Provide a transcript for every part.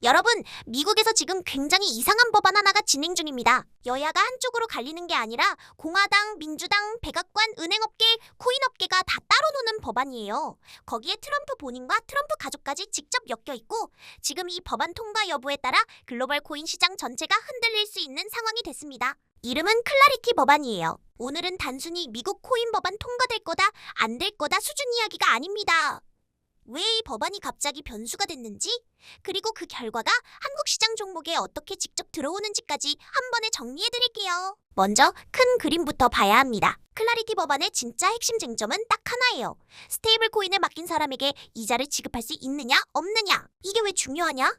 여러분, 미국에서 지금 굉장히 이상한 법안 하나가 진행 중입니다. 여야가 한쪽으로 갈리는 게 아니라 공화당, 민주당, 백악관, 은행업계, 코인업계가 다 따로 노는 법안이에요. 거기에 트럼프 본인과 트럼프 가족까지 직접 엮여 있고 지금 이 법안 통과 여부에 따라 글로벌 코인 시장 전체가 흔들릴 수 있는 상황이 됐습니다. 이름은 클라리티 법안이에요. 오늘은 단순히 미국 코인 법안 통과될 거다, 안 될 거다 수준 이야기가 아닙니다. 왜 이 법안이 갑자기 변수가 됐는지, 그리고 그 결과가 한국 시장 종목에 어떻게 직접 들어오는지까지 한 번에 정리해드릴게요. 먼저 큰 그림부터 봐야 합니다. 클라리티 법안의 진짜 핵심 쟁점은 딱 하나예요. 스테이블 코인을 맡긴 사람에게 이자를 지급할 수 있느냐, 없느냐. 이게 왜 중요하냐?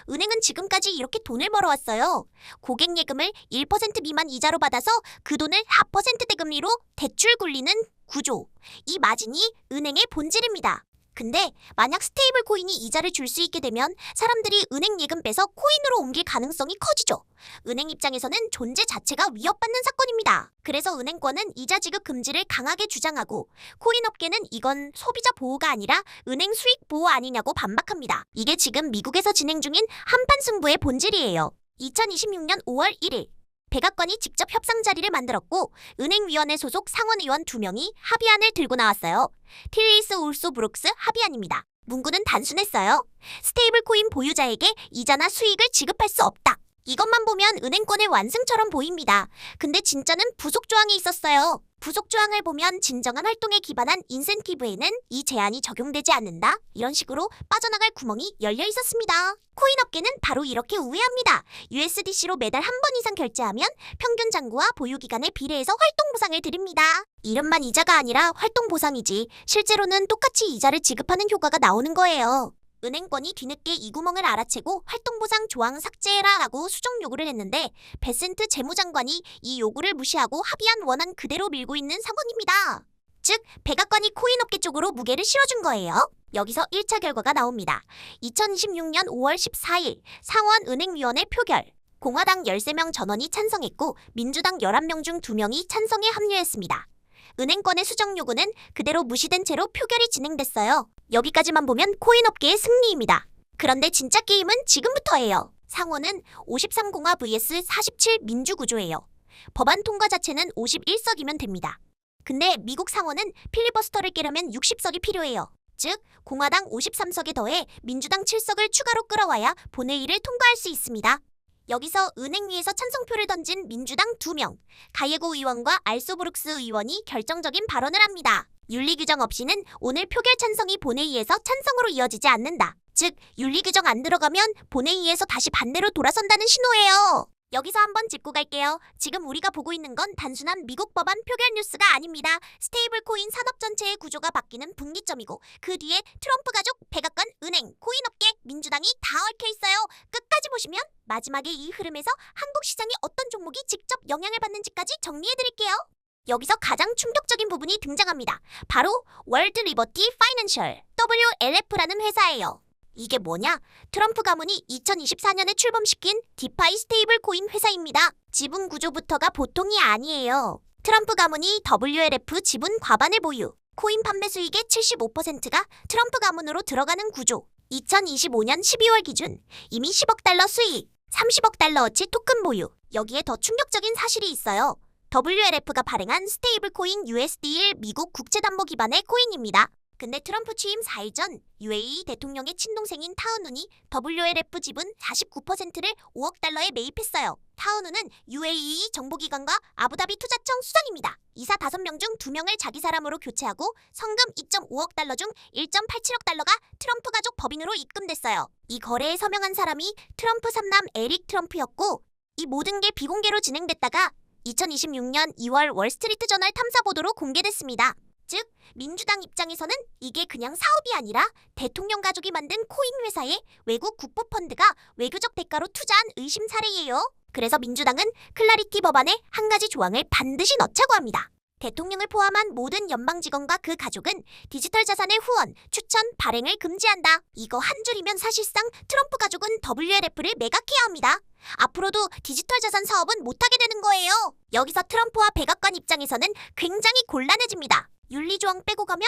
은행은 지금까지 이렇게 돈을 벌어왔어요. 고객 예금을 1% 미만 이자로 받아서 그 돈을 4% 대금리로 대출 굴리는 구조. 이 마진이 은행의 본질입니다. 근데 만약 스테이블 코인이 이자를 줄 수 있게 되면 사람들이 은행 예금 빼서 코인으로 옮길 가능성이 커지죠. 은행 입장에서는 존재 자체가 위협받는 사건입니다. 그래서 은행권은 이자 지급 금지를 강하게 주장하고 코인 업계는 이건 소비자 보호가 아니라 은행 수익 보호 아니냐고 반박합니다. 이게 지금 미국에서 진행 중인 한판 승부의 본질이에요. 2026년 5월 1일 백악관이 직접 협상 자리를 만들었고 은행위원회 소속 상원의원 2명이 합의안을 들고 나왔어요. 틸리스 울소 브룩스 합의안입니다. 문구는 단순했어요. 스테이블 코인 보유자에게 이자나 수익을 지급할 수 없다. 이것만 보면 은행권의 완승처럼 보입니다. 근데 진짜는 부속 조항이 있었어요. 부속 조항을 보면 진정한 활동에 기반한 인센티브에는 이 제한이 적용되지 않는다. 이런 식으로 빠져나갈 구멍이 열려 있었습니다. 코인 업계는 바로 이렇게 우회합니다. USDC로 매달 한 번 이상 결제하면 평균 잔고와 보유 기간에 비례해서 활동 보상을 드립니다. 이름만 이자가 아니라 활동 보상이지 실제로는 똑같이 이자를 지급하는 효과가 나오는 거예요. 은행권이 뒤늦게 이 구멍을 알아채고 활동보상 조항 삭제해라 라고 수정 요구를 했는데 베센트 재무장관이 이 요구를 무시하고 합의안 원안 그대로 밀고 있는 상황입니다. 즉 백악관이 코인업계 쪽으로 무게를 실어준 거예요. 여기서 1차 결과가 나옵니다. 2026년 5월 14일 상원은행위원회 표결. 공화당 13명 전원이 찬성했고 민주당 11명 중 2명이 찬성에 합류했습니다. 은행권의 수정 요구는 그대로 무시된 채로 표결이 진행됐어요. 여기까지만 보면 코인업계의 승리입니다. 그런데 진짜 게임은 지금부터예요. 상원은 53공화 vs 47 민주구조예요. 법안 통과 자체는 51석이면 됩니다. 근데 미국 상원은 필리버스터를 깨려면 60석이 필요해요. 즉 공화당 53석에 더해 민주당 7석을 추가로 끌어와야 본회의를 통과할 수 있습니다. 여기서 은행위에서 찬성표를 던진 민주당 2명, 가예고 의원과 알소브룩스 의원이 결정적인 발언을 합니다. 윤리 규정 없이는 오늘 표결 찬성이 본회의에서 찬성으로 이어지지 않는다. 즉, 윤리 규정 안 들어가면 본회의에서 다시 반대로 돌아선다는 신호예요. 여기서 한번 짚고 갈게요. 지금 우리가 보고 있는 건 단순한 미국 법안 표결 뉴스가 아닙니다. 스테이블 코인 산업 전체의 구조가 바뀌는 분기점이고 그 뒤에 트럼프 가족, 백악관, 은행, 코인업계, 민주당이 다 얽혀 있어요. 끝까지 보시면 마지막에 이 흐름에서 한국 시장이 어떤 종목이 직접 영향을 받는지까지 정리해드릴게요. 여기서 가장 충격적인 부분이 등장합니다. 바로 월드 리버티 파이낸셜, WLF라는 회사예요. 이게 뭐냐? 트럼프 가문이 2024년에 출범시킨 디파이 스테이블 코인 회사입니다. 지분 구조부터가 보통이 아니에요. 트럼프 가문이 WLF 지분 과반을 보유, 코인 판매 수익의 75%가 트럼프 가문으로 들어가는 구조. 2025년 12월 기준 이미 10억 달러 수익, 30억 달러어치 토큰 보유. 여기에 더 충격적인 사실이 있어요. WLF가 발행한 스테이블 코인 USD1 미국 국채담보 기반의 코인입니다. 근데 트럼프 취임 4일 전 UAE 대통령의 친동생인 타은훈이 WLF 지분 49%를 5억 달러에 매입했어요. 타은훈은 UAE 정보기관과 아부다비 투자청 수장입니다. 이사 5명 중 2명을 자기 사람으로 교체하고 성금 2.5억 달러 중 1.87억 달러가 트럼프 가족 법인으로 입금됐어요. 이 거래에 서명한 사람이 트럼프 3남 에릭 트럼프였고 이 모든 게 비공개로 진행됐다가 2026년 2월 월스트리트 저널 탐사 보도로 공개됐습니다. 즉, 민주당 입장에서는 이게 그냥 사업이 아니라 대통령 가족이 만든 코인 회사에 외국 국부펀드가 외교적 대가로 투자한 의심 사례예요. 그래서 민주당은 클라리티 법안에 한 가지 조항을 반드시 넣자고 합니다. 대통령을 포함한 모든 연방직원과 그 가족은 디지털 자산의 후원, 추천, 발행을 금지한다. 이거 한 줄이면 사실상 트럼프 가족은 WLF를 매각해야 합니다. 앞으로도 디지털 자산 사업은 못하게 되는 거예요. 여기서 트럼프와 백악관 입장에서는 굉장히 곤란해집니다. 윤리조항 빼고 가면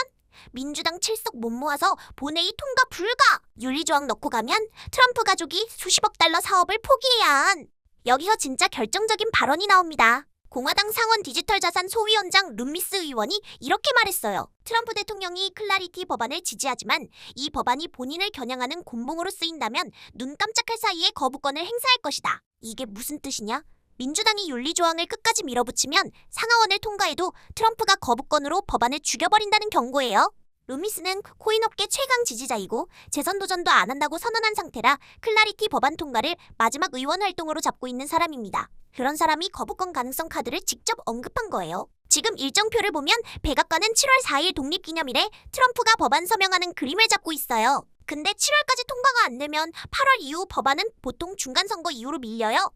민주당 7석 못 모아서 본회의 통과 불가. 윤리조항 넣고 가면 트럼프 가족이 수십억 달러 사업을 포기해야 한. 여기서 진짜 결정적인 발언이 나옵니다. 공화당 상원 디지털 자산 소위원장 룸미스 의원이 이렇게 말했어요. 트럼프 대통령이 클라리티 법안을 지지하지만 이 법안이 본인을 겨냥하는 곤봉으로 쓰인다면 눈 깜짝할 사이에 거부권을 행사할 것이다. 이게 무슨 뜻이냐? 민주당이 윤리조항을 끝까지 밀어붙이면 상하원을 통과해도 트럼프가 거부권으로 법안을 죽여버린다는 경고예요. 루미스는 코인업계 최강 지지자이고 재선 도전도 안 한다고 선언한 상태라 클라리티 법안 통과를 마지막 의원 활동으로 잡고 있는 사람입니다. 그런 사람이 거부권 가능성 카드를 직접 언급한 거예요. 지금 일정표를 보면 백악관은 7월 4일 독립기념일에 트럼프가 법안 서명하는 그림을 잡고 있어요. 근데 7월까지 통과가 안 되면 8월 이후 법안은 보통 중간선거 이후로 밀려요.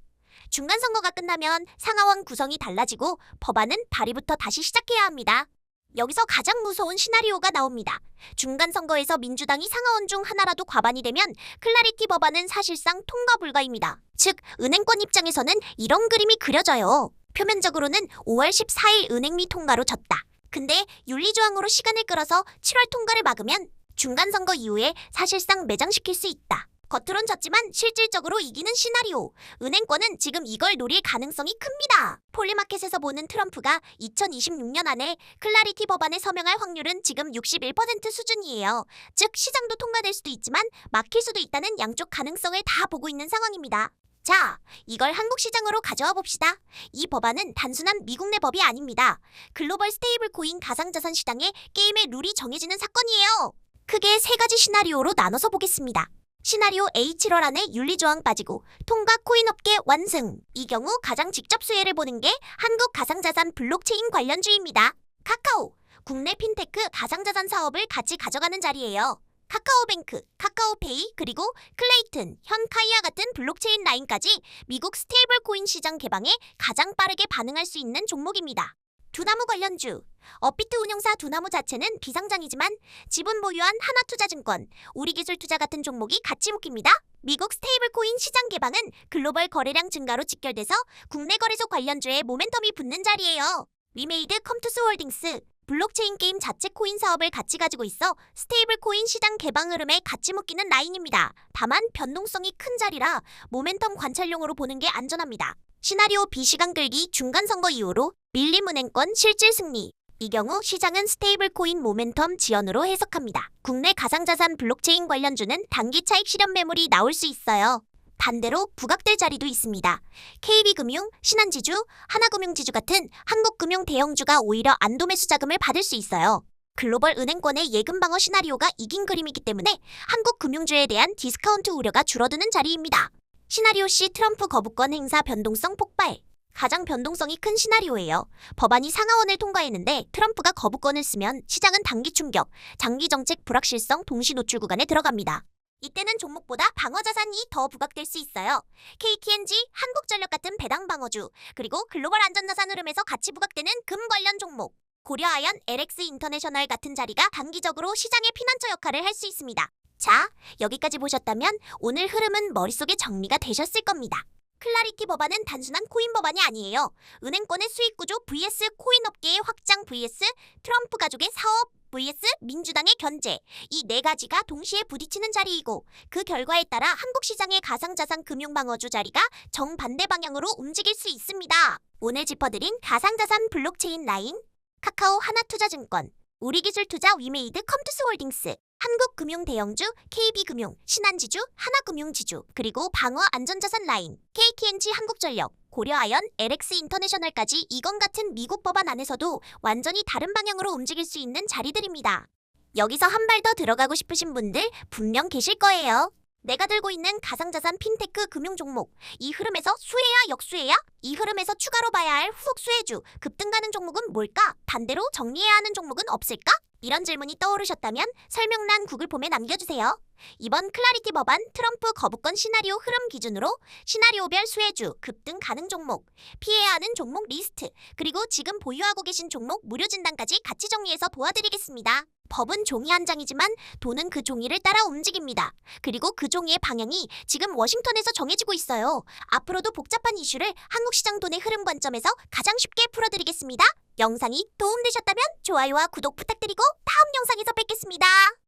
중간선거가 끝나면 상하원 구성이 달라지고 법안은 발의부터 다시 시작해야 합니다. 여기서 가장 무서운 시나리오가 나옵니다. 중간선거에서 민주당이 상하원 중 하나라도 과반이 되면 클라리티 법안은 사실상 통과 불가입니다. 즉, 은행권 입장에서는 이런 그림이 그려져요. 표면적으로는 5월 14일 은행미 통과로 졌다. 근데 윤리조항으로 시간을 끌어서 7월 통과를 막으면 중간선거 이후에 사실상 매장시킬 수 있다. 겉으론 졌지만 실질적으로 이기는 시나리오. 은행권은 지금 이걸 노릴 가능성이 큽니다. 폴리마켓에서 보는 트럼프가 2026년 안에 클라리티 법안에 서명할 확률은 지금 61% 수준이에요. 즉 시장도 통과될 수도 있지만 막힐 수도 있다는 양쪽 가능성을 다 보고 있는 상황입니다. 자, 이걸 한국 시장으로 가져와 봅시다. 이 법안은 단순한 미국 내 법이 아닙니다. 글로벌 스테이블 코인 가상자산 시장에 게임의 룰이 정해지는 사건이에요. 크게 세 가지 시나리오로 나눠서 보겠습니다. 시나리오 A 7월 안에 윤리조항 빠지고 통과 코인업계 완승. 이 경우 가장 직접 수혜를 보는 게 한국 가상자산 블록체인 관련주입니다. 카카오, 국내 핀테크 가상자산 사업을 같이 가져가는 자리예요. 카카오뱅크, 카카오페이, 그리고 클레이튼, 현카이아 같은 블록체인 라인까지 미국 스테이블 코인 시장 개방에 가장 빠르게 반응할 수 있는 종목입니다. 두나무 관련주. 업비트 운용사 두나무 자체는 비상장이지만 지분 보유한 하나투자증권, 우리기술투자 같은 종목이 같이 묶입니다. 미국 스테이블코인 시장 개방은 글로벌 거래량 증가로 직결돼서 국내 거래소 관련주에 모멘텀이 붙는 자리예요. 위메이드 컴투스 홀딩스, 블록체인 게임 자체 코인 사업을 같이 가지고 있어 스테이블코인 시장 개방 흐름에 같이 묶이는 라인입니다. 다만 변동성이 큰 자리라 모멘텀 관찰용으로 보는 게 안전합니다. 시나리오 B 시간 끌기 중간선거 이후로 밀림 은행권 실질 승리. 이 경우 시장은 스테이블 코인 모멘텀 지연으로 해석합니다. 국내 가상자산 블록체인 관련주는 단기 차익 실현 매물이 나올 수 있어요. 반대로 부각될 자리도 있습니다. KB금융, 신한지주, 하나금융지주 같은 한국금융 대형주가 오히려 안도 매수 자금을 받을 수 있어요. 글로벌 은행권의 예금 방어 시나리오가 이긴 그림이기 때문에 한국 금융주에 대한 디스카운트 우려가 줄어드는 자리입니다. 시나리오 C 트럼프 거부권 행사 변동성 폭발. 가장 변동성이 큰 시나리오예요. 법안이 상하원을 통과했는데 트럼프가 거부권을 쓰면 시장은 단기 충격, 장기 정책 불확실성 동시 노출 구간에 들어갑니다. 이때는 종목보다 방어자산이 더 부각될 수 있어요. KTNG, 한국전력 같은 배당 방어주, 그리고 글로벌 안전자산 흐름에서 같이 부각되는 금 관련 종목, 고려아연, LX 인터내셔널 같은 자리가 단기적으로 시장의 피난처 역할을 할 수 있습니다. 자, 여기까지 보셨다면 오늘 흐름은 머릿속에 정리가 되셨을 겁니다. 클라리티 법안은 단순한 코인 법안이 아니에요. 은행권의 수익 구조 vs 코인 업계의 확장 vs 트럼프 가족의 사업 vs 민주당의 견제. 이 네 가지가 동시에 부딪히는 자리이고 그 결과에 따라 한국 시장의 가상자산 금융방어주 자리가 정반대 방향으로 움직일 수 있습니다. 오늘 짚어드린 가상자산 블록체인 라인, 카카오 하나투자증권, 우리기술투자 위메이드 컴투스홀딩스, 한국금융대형주 KB금융, 신한지주, 하나금융지주, 그리고 방어 안전자산 라인, KTNG 한국전력, 고려아연, LX 인터내셔널까지 이건 같은 미국 법안 안에서도 완전히 다른 방향으로 움직일 수 있는 자리들입니다. 여기서 한 발 더 들어가고 싶으신 분들 분명 계실 거예요. 내가 들고 있는 가상자산 핀테크 금융 종목, 이 흐름에서 수혜야 역수혜야? 이 흐름에서 추가로 봐야 할 후속 수혜주, 급등 가는 종목은 뭘까? 반대로 정리해야 하는 종목은 없을까? 이런 질문이 떠오르셨다면 설명란 구글폼에 남겨주세요. 이번 클라리티 법안 트럼프 거부권 시나리오 흐름 기준으로 시나리오별 수혜주, 급등 가능 종목, 피해야 하는 종목 리스트, 그리고 지금 보유하고 계신 종목 무료 진단까지 같이 정리해서 도와드리겠습니다. 법은 종이 한 장이지만 돈은 그 종이를 따라 움직입니다. 그리고 그 종이의 방향이 지금 워싱턴에서 정해지고 있어요. 앞으로도 복잡한 이슈를 한국 시장 돈의 흐름 관점에서 가장 쉽게 풀어드리겠습니다. 영상이 도움되셨다면 좋아요와 구독 부탁드리고 다음 영상에서 뵙겠습니다.